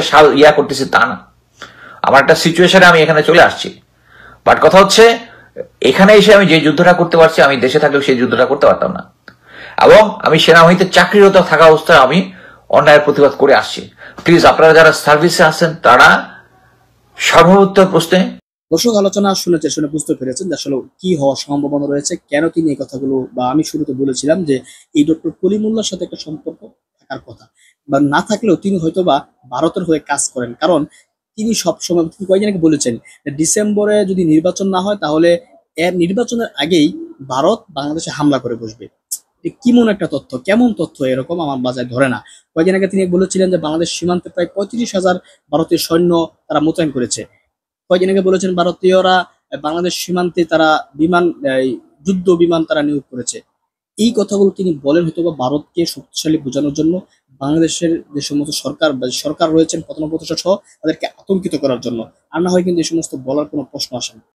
করতেছি, তা না। আমার একটা সিচুয়েশনে আমি এখানে চলে আসছি। বাট কথা হচ্ছে এখানে এসে আমি যে যুদ্ধটা করতে পারছি, আমি দেশে থাকলেও সেই যুদ্ধটা করতে পারতাম না। এবং আমি সেনাবাহিনীতে চাকরিরত থাকা অবস্থায় আমি অন্যায়ের প্রতিবাদ করে আসছি। প্লিজ আপনারা যারা সার্ভিসে আছেন তারা সার্বভৌমত্বের প্রশ্নে। দর্শক আলোচনা শুনে বুঝতে পেরেছেন যে আসলে কি হওয়ার সম্ভাবনা রয়েছে, কেন তিনি এই কথাগুলো, বা আমি শুরুতে বলেছিলাম যে এই ডক্টর কলিমুল্লাহর সাথে একটা সম্পর্ক থাকার কথা, বা না থাকলেও তিনি হয়তোবা ভারতের হয়ে কাজ করেন। কারণ তিনি সবসময় কয়েকদিন আগে বলেছেন ডিসেম্বরে যদি নির্বাচন না হয় তাহলে এর নির্বাচনের আগেই ভারত বাংলাদেশে হামলা করে বসবে। কেমন একটা তথ্য, কেমন তথ্য, এরকম আমার বাজায় ধরে না। কয়েকদিন আগে তিনি বলেছিলেন যে বাংলাদেশ সীমান্তে প্রায় 35,000 ভারতীয় সৈন্য তারা মোতায়েন করেছে। কয়েকদিন আগে বলেছেন ভারতীয়রা বাংলাদেশ সীমান্তে তারা যুদ্ধ বিমান তারা নিয়োগ করেছে। এই কথাগুলো তিনি বলেন হয়তো বা ভারতকে শক্তিশালী বোঝানোর জন্য, বাংলাদেশের যে সমস্ত সরকার রয়েছেন প্রধান উপদেষ্টা সহ তাদেরকে আতঙ্কিত করার জন্য। আর না হয় কিন্তু এই সমস্ত বলার কোনো প্রশ্ন আসে না।